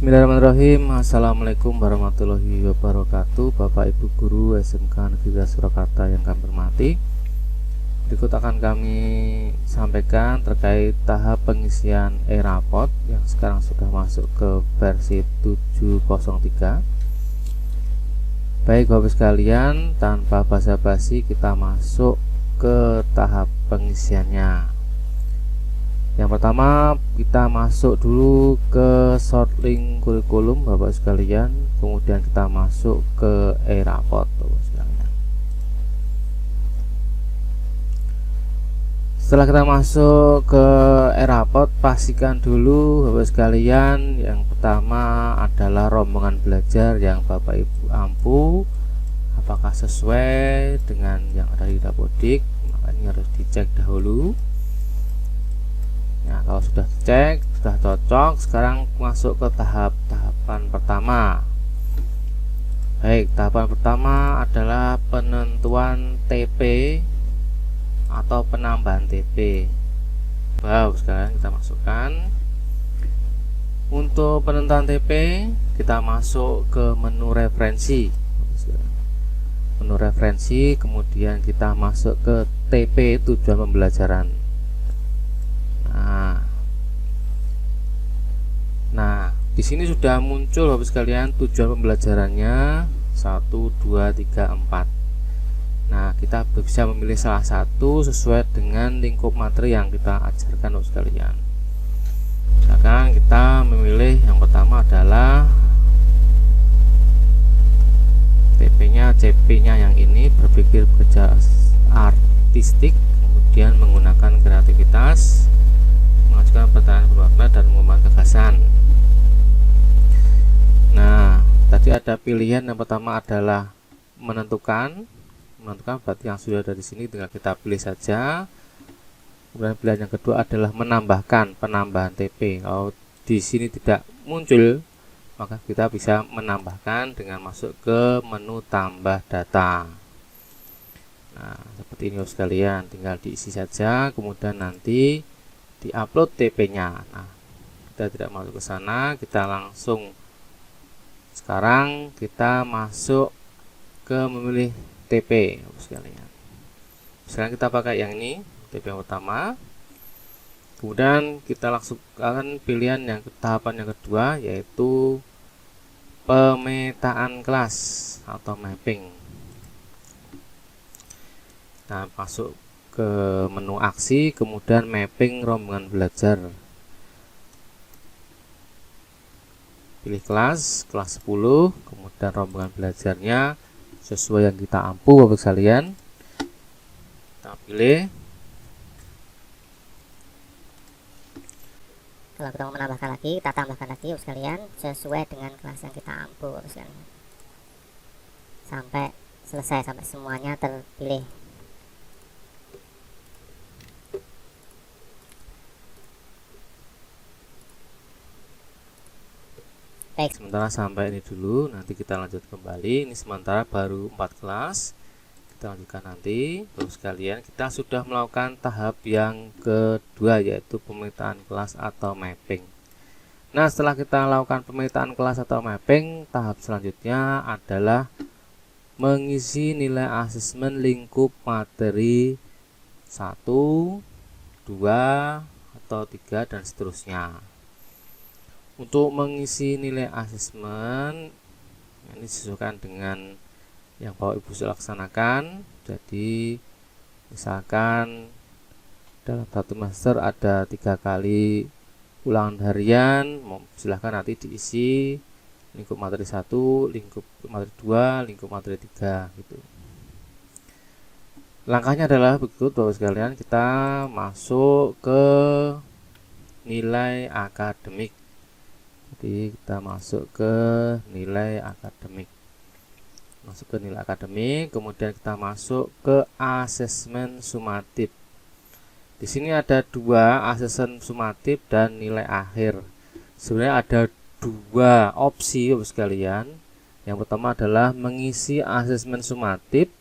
Bismillahirrahmanirrahim. Assalamualaikum warahmatullahi wabarakatuh. Bapak Ibu Guru SMK Negeri Surakarta yang kami hormati, berikut akan kami sampaikan terkait tahap pengisian e-raport yang sekarang sudah masuk ke versi 703. Baik Bapak sekalian, tanpa basa-basi kita masuk ke tahap pengisiannya. Yang pertama, kita masuk dulu ke shortlink kurikulum Bapak sekalian, kemudian kita masuk ke e-raport Bapak sekalian. Setelah kita masuk ke e-raport, pastikan dulu Bapak sekalian, yang pertama adalah rombongan belajar yang Bapak Ibu ampu apakah sesuai dengan yang ada di Dapodik. Makanya harus dicek dahulu. Nah, kalau sudah cek, sudah cocok, sekarang masuk ke tahapan pertama. Baik, tahapan pertama adalah penentuan TP atau penambahan TP. Wow, sekarang kita masukkan. Untuk penentuan TP, kita masuk ke menu referensi. Menu referensi, kemudian kita masuk ke TP tujuan pembelajaran. Nah, di sini sudah muncul Bapak sekalian tujuan pembelajarannya 1, 2, 3, 4. Nah, kita bisa memilih salah satu sesuai dengan lingkup materi yang kita ajarkan Bapak sekalian. Misalkan kita memilih yang pertama adalah TP-nya, CP-nya yang ini, berpikir bekerja artistik, kemudian menggunakan kreativitas, mengajukan pertanyaan bermakna dan mengembangkan gagasan. Nah, tadi ada pilihan yang pertama adalah menentukan berarti yang sudah ada di sini tinggal kita pilih saja. Kemudian pilihan yang kedua adalah menambahkan, penambahan TP. Kalau di sini tidak muncul, maka kita bisa menambahkan dengan masuk ke menu tambah data. Nah, seperti ini sekalian, tinggal diisi saja, kemudian nanti diupload TP-nya. Nah, kita tidak masuk ke sana, kita langsung sekarang kita masuk ke memilih TP sekalian. Sekarang kita pakai yang ini, TP yang pertama. Kemudian kita langsung akan pilihan yang tahapan yang kedua, yaitu pemetaan kelas atau mapping. Nah, masuk ke menu aksi, kemudian mapping rombongan belajar. Pilih kelas 10, kemudian rombongan belajarnya sesuai yang kita ampu Bapak sekalian. Kita pilih. Kalau kita mau menambahkan lagi, kita tambahkan lagi Bapak sekalian sesuai dengan kelas yang kita ampu Bapak sekalian. Sampai selesai, sampai semuanya terpilih. Baik. Sementara sampai ini dulu, nanti kita lanjut kembali. Ini sementara baru 4 kelas. Kita lanjutkan nanti. Terus sekalian, kita sudah melakukan tahap yang kedua, yaitu pemetaan kelas atau mapping. Nah, setelah kita lakukan pemetaan kelas atau mapping, tahap selanjutnya adalah mengisi nilai asesmen lingkup materi 1, 2, atau 3, dan seterusnya. Untuk mengisi nilai asesmen ini disesuaikan dengan yang Bapak Ibu laksanakan. Jadi misalkan dalam satu semester ada 3 kali ulangan harian, silahkan nanti diisi lingkup materi 1, lingkup materi 2, lingkup materi 3 gitu. Langkahnya adalah berikut Bapak sekalian, kita masuk ke nilai akademik. Jadi kita masuk ke nilai akademik. Kemudian kita masuk ke asesmen sumatif. Di sini ada 2, asesmen sumatif dan nilai akhir. Sebenarnya ada 2 opsi Bapak sekalian. Yang pertama adalah mengisi asesmen sumatif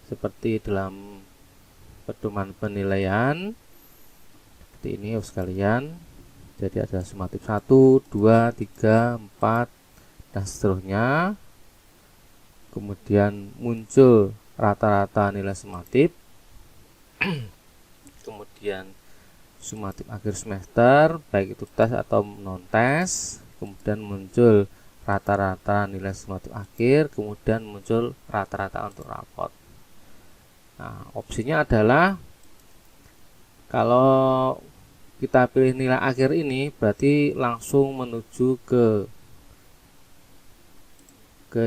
seperti dalam pedoman penilaian. Seperti ini Bapak sekalian. Jadi ada sumatif 1, 2, 3, 4 dan seterusnya. Kemudian muncul rata-rata nilai sumatif. Kemudian sumatif akhir semester, baik itu tes atau non tes. Kemudian muncul rata-rata nilai sumatif akhir, kemudian muncul rata-rata untuk rapot. Nah, opsinya adalah kalau kita pilih nilai akhir ini berarti langsung menuju ke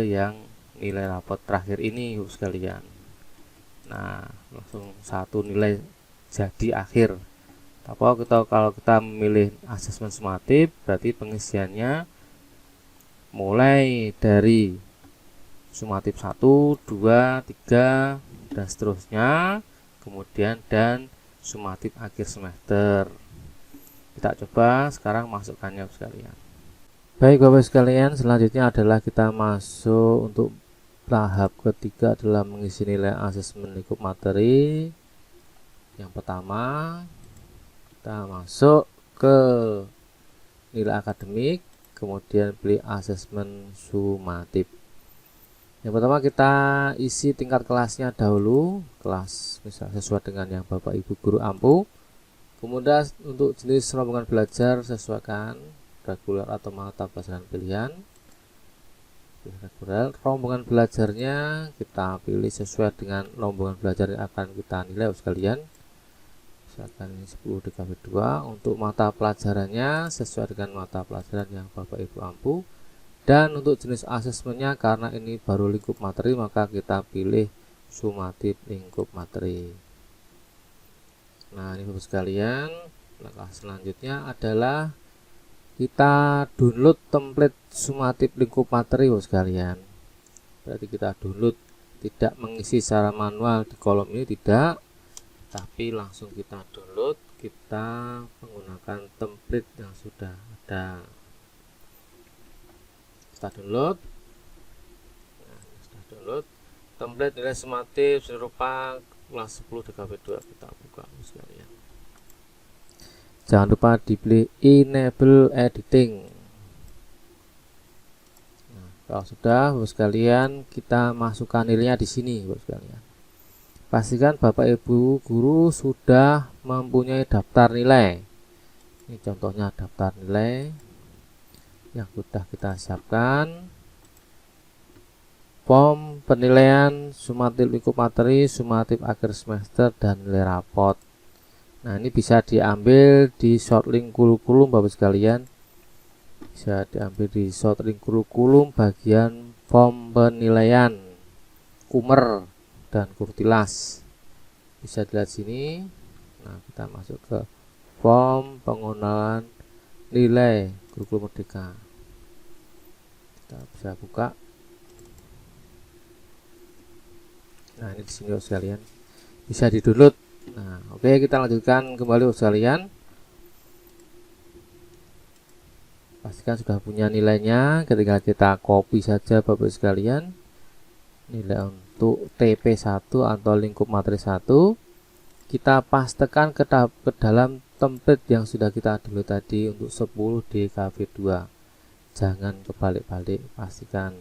yang nilai rapot terakhir ini sekalian. Nah, langsung satu nilai jadi akhir. Tapi kalau kita memilih asesmen sumatif berarti pengisiannya mulai dari sumatif 1, 2, 3 dan seterusnya, kemudian dan sumatif akhir semester. Kita coba sekarang masukkannya sekalian. Baik Bapak sekalian, selanjutnya adalah kita masuk untuk tahap ketiga dalam mengisi nilai asesmen lingkup materi. Yang pertama, kita masuk ke nilai akademik, kemudian pilih asesmen sumatif. Yang pertama kita isi tingkat kelasnya dahulu, kelas misal sesuai dengan yang Bapak Ibu guru ampu. Kemudian untuk jenis rombongan belajar sesuaikan reguler atau mata pelajaran pilihan. Reguler, rombongan belajarnya kita pilih sesuai dengan rombongan belajar yang akan kita nilai sekalian. Misalkan ini 10 DKV 2. Untuk mata pelajarannya sesuai dengan mata pelajaran yang Bapak Ibu ampu. Dan untuk jenis asesmennya karena ini baru lingkup materi maka kita pilih sumatif lingkup materi. Nah, ini Bapak sekalian, langkah selanjutnya adalah kita download template sumatif lingkup materi Bapak sekalian. Berarti kita download, tidak mengisi secara manual di kolom ini, tidak, tapi langsung kita download, kita menggunakan template yang sudah ada. Kita download. Nah, sudah download template nilai sumatif serupa kelas 10 DKV 2, kita buka sekalian. Jangan lupa dipilih enable editing. Nah, kalau sudah Bapak sekalian, kita masukkan nilainya di sini Bapak sekalian. Pastikan Bapak Ibu guru sudah mempunyai daftar nilai. Ini contohnya daftar nilai yang sudah kita siapkan. Form penilaian sumatif lingkup materi, sumatif akhir semester, dan nilai rapot. Nah, ini bisa diambil di short link kurikulum Bapak sekalian. Bisa diambil di short link kurikulum bagian form penilaian kumer dan kurtilas. Bisa dilihat sini. Nah, kita masuk ke form pengenalan nilai kurikulum merdeka. Kita bisa buka. Nah, ini di sini sekalian bisa di-download. Nah, oke, kita lanjutkan kembali sekalian. Pastikan sudah punya nilainya, ketika kita copy saja Bapak sekalian. Nilai untuk TP1 atau lingkup materi 1 kita pastekan ke dalam template yang sudah kita download tadi untuk 10 DKV 2. Jangan kebalik-balik, pastikan.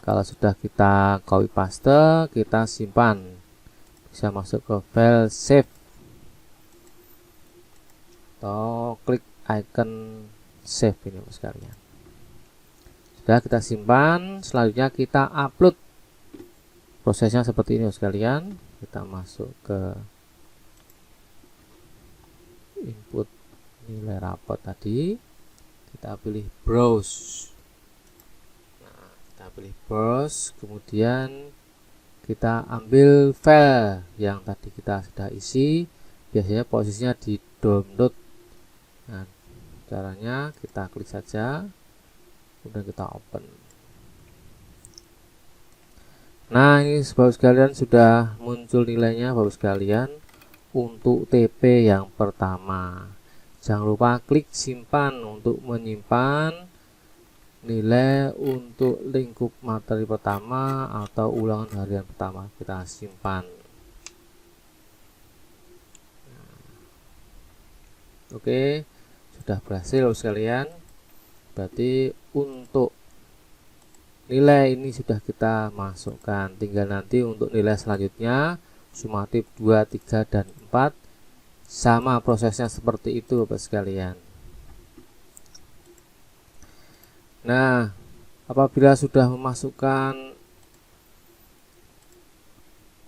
Kalau sudah kita copy paste, kita simpan. Bisa masuk ke file save atau klik icon save ini sekalian. Sudah kita simpan, selanjutnya kita upload. Prosesnya seperti ini sekalian. Kita masuk ke input nilai rapot tadi. Kita pilih browse. Kita pilih browse, kemudian kita ambil file yang tadi kita sudah isi, biasanya posisinya di download. Nah, caranya kita klik saja, kemudian kita open. Nah, ini Bapak sekalian sudah muncul nilainya Bapak sekalian untuk TP yang pertama. Jangan lupa klik simpan untuk menyimpan nilai untuk lingkup materi pertama atau ulangan harian pertama, kita simpan. Oke, sudah berhasil sekalian. Berarti untuk nilai ini sudah kita masukkan, tinggal nanti untuk nilai selanjutnya sumatif 2, 3, dan 4 sama prosesnya seperti itu Bapak sekalian. Nah, apabila sudah memasukkan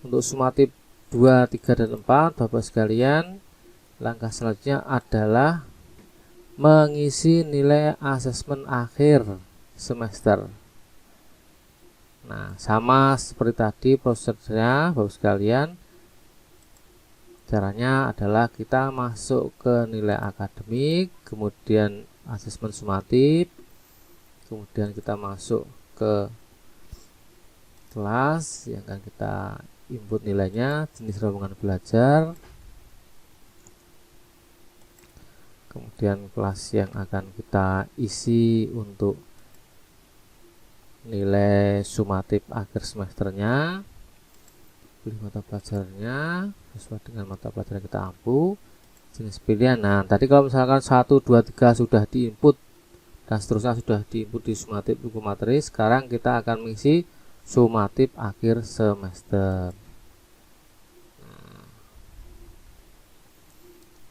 untuk sumatif 2, 3, dan 4 Bapak sekalian, langkah selanjutnya adalah mengisi nilai asesmen akhir semester. Nah, sama seperti tadi prosedurnya Bapak sekalian. Caranya adalah kita masuk ke nilai akademik, kemudian asesmen sumatif, kemudian kita masuk ke kelas yang akan kita input nilainya, jenis rombongan belajar, kemudian kelas yang akan kita isi untuk nilai sumatif akhir semesternya, pilih mata pelajarannya sesuai dengan mata pelajaran kita ampu, jenis pilihan. Nah, tadi kalau misalkan 1, 2, 3 sudah diinput dan seterusnya sudah diinput di sumatif buku materi, sekarang kita akan mengisi sumatif akhir semester.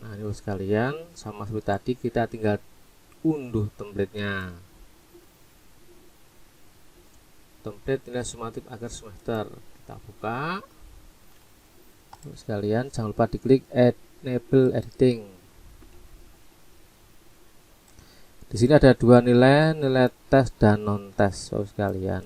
Nah, ini sekalian, sama seperti tadi kita tinggal unduh template-nya. Template nilai sumatif akhir semester kita buka. Sekalian jangan lupa diklik enable editing. Di sini ada dua nilai, nilai tes dan non tes sekalian.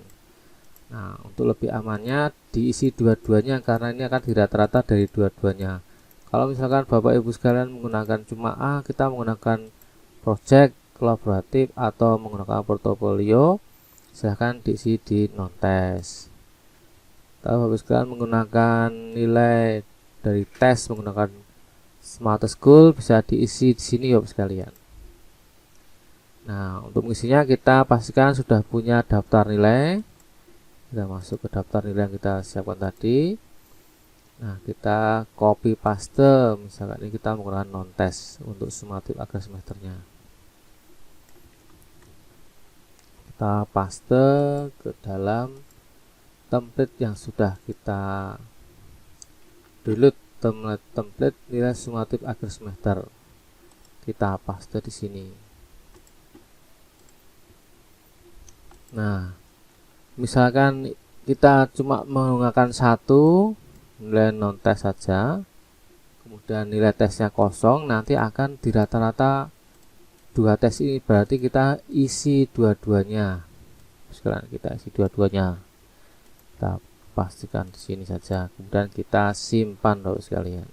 Nah, untuk lebih amannya diisi dua-duanya karena ini akan dirata-rata dari dua-duanya. Kalau misalkan Bapak Ibu sekalian menggunakan cuma kita menggunakan project kolaboratif atau menggunakan portofolio, silahkan diisi di non tes. Kalau Bapak sekalian menggunakan nilai dari tes menggunakan Smart School, bisa diisi di sini ya Bapak sekalian. Nah, untuk mengisinya kita pastikan sudah punya daftar nilai. Kita masuk ke daftar nilai yang kita siapkan tadi. Nah, kita copy paste, misalkan ini kita menggunakan non tes untuk sumatif akhir semesternya. Kita paste ke dalam template yang sudah kita download, template nilai sumatif akhir semester. Kita paste di sini. Nah, misalkan kita cuma menggunakan satu nilai non tes saja, kemudian nilai tesnya kosong, nanti akan dirata-rata dua tes ini, berarti kita isi dua-duanya. Sekarang kita isi dua-duanya, kita pastikan di sini saja, kemudian kita simpan Bapak sekalian.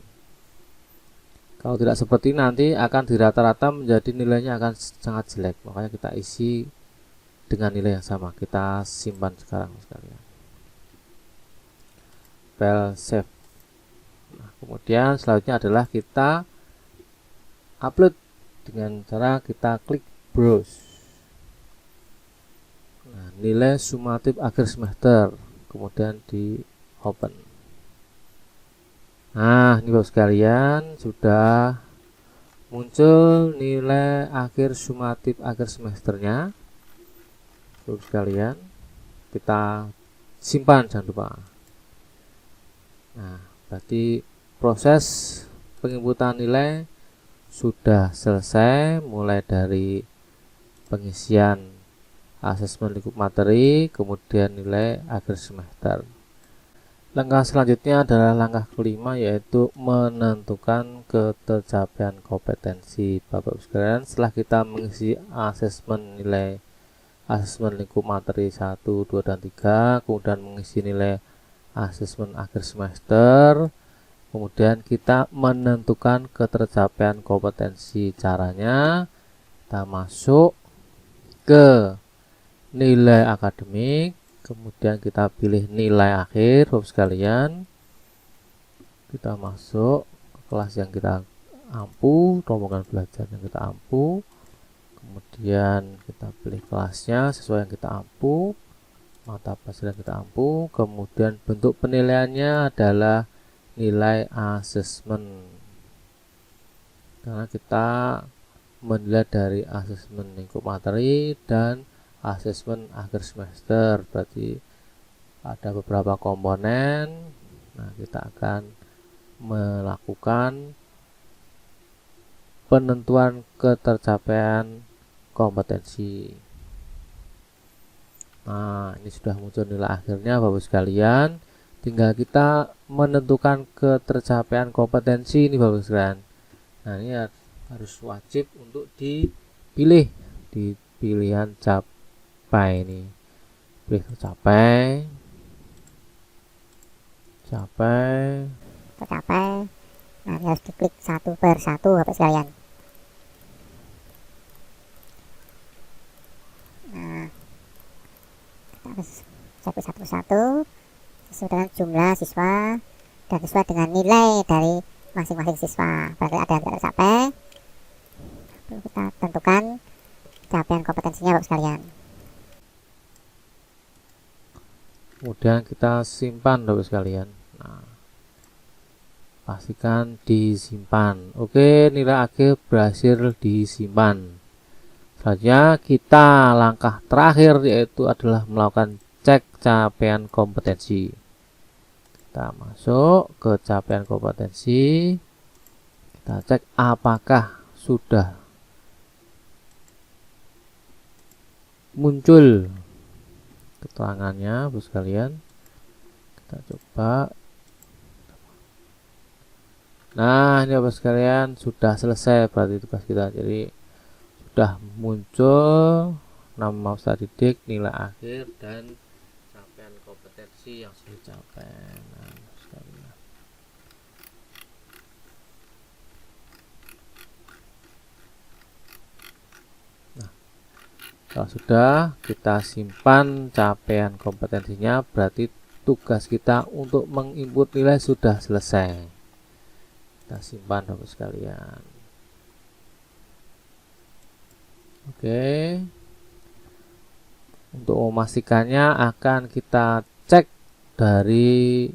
Kalau tidak seperti ini nanti akan dirata-rata menjadi nilainya akan sangat jelek, makanya kita isi dengan nilai yang sama. Kita simpan sekarang sekalian. File save. Nah, kemudian selanjutnya adalah kita upload dengan cara kita klik browse. Nah, nilai sumatif akhir semester, kemudian di open. Nah, ini Bapak sekalian sudah muncul nilai akhir sumatif akhir semesternya. Bapak sekalian, kita simpan jangan lupa. Nah, berarti proses penginputan nilai sudah selesai, mulai dari pengisian asesmen lingkup materi, kemudian nilai akhir semester. Langkah selanjutnya adalah langkah kelima, yaitu menentukan ketercapaian kompetensi Bapak Ibu sekalian. Setelah kita mengisi asesmen nilai asesmen lingkup materi 1, 2, dan 3, kemudian mengisi nilai asesmen akhir semester, kemudian kita menentukan ketercapaian kompetensi. Caranya kita masuk ke nilai akademik, kemudian kita pilih nilai akhir Bapak sekalian. Kita masuk ke kelas yang kita ampu, rombongan belajar yang kita ampu, kemudian kita pilih kelasnya sesuai yang kita ampu, mata pelajaran yang kita ampu, kemudian bentuk penilaiannya adalah nilai asesmen. karena kita menilai dari asesmen lingkup materi dan asesmen akhir semester, berarti ada beberapa komponen. Nah, kita akan melakukan penentuan ketercapaian kompetensi. Nah, ini sudah muncul nilai akhirnya Bapak sekalian. Tinggal kita menentukan ketercapaian kompetensi ini Bapak sekalian. Nah, ini harus wajib untuk dipilih di pilihan capai ini. Pilih tercapai, tercapai. Nah, ini harus diklik satu per satu Bapak sekalian. Nah, kita harus cek satu-satu sesuai dengan jumlah siswa dan sesuai dengan nilai dari masing-masing siswa. Berarti ada yang tidak tercapai, perlu kita tentukan capaian kompetensinya Bapak sekalian. kemudian kita simpan Bapak sekalian. Nah, pastikan disimpan. Oke, nilai akhir berhasil disimpan. Selanjutnya kita langkah terakhir yaitu adalah melakukan cek capaian kompetensi. Kita masuk ke capaian kompetensi, kita cek apakah sudah muncul keterangannya Bapak sekalian. Kita coba. Nah, ini Bapak sekalian sudah selesai berarti tugas kita. Jadi sudah muncul nama peserta didik, nilai akhir dan capaian kompetensi yang sudah dicapai. Nah, Bapak sekalian. Kalau sudah, kita simpan capaian kompetensinya, berarti tugas kita untuk menginput nilai sudah selesai. Kita simpan Bapak sekalian. Oke. Untuk memastikannya akan kita cek dari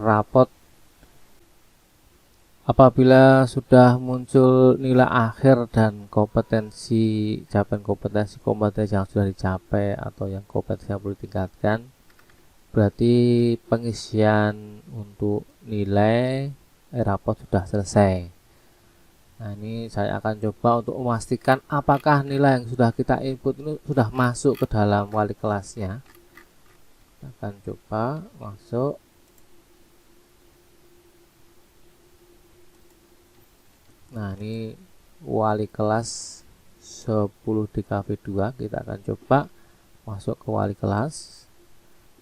rapot. Apabila sudah muncul nilai akhir dan kompetensi, capaian kompetensi yang sudah dicapai atau yang kompetensi yang perlu ditingkatkan, berarti pengisian untuk nilai rapot sudah selesai. Nah, ini saya akan coba untuk memastikan apakah nilai yang sudah kita input ini sudah masuk ke dalam wali kelasnya. Kita akan coba masuk. Nah, ini wali kelas 10 DKV 2, kita akan coba masuk ke wali kelas.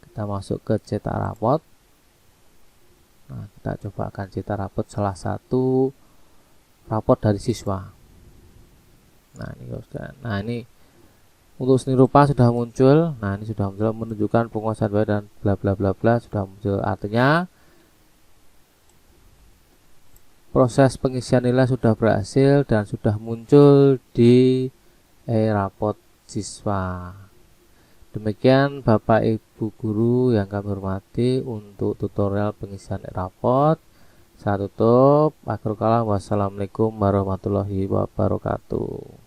Kita masuk ke cetak rapot. Nah, kita coba akan cetak rapot salah satu rapot dari siswa. Nah, ini untuk seni rupa sudah muncul. Nah, ini sudah muncul menunjukkan penguasaan bahasa dan bla bla bla bla sudah muncul. Artinya proses pengisian nilai sudah berhasil dan sudah muncul di rapot siswa. Demikian Bapak Ibu Guru yang kami hormati untuk tutorial pengisian rapot. Saya tutup. Akhirul kalam. Wassalamualaikum warahmatullahi wabarakatuh.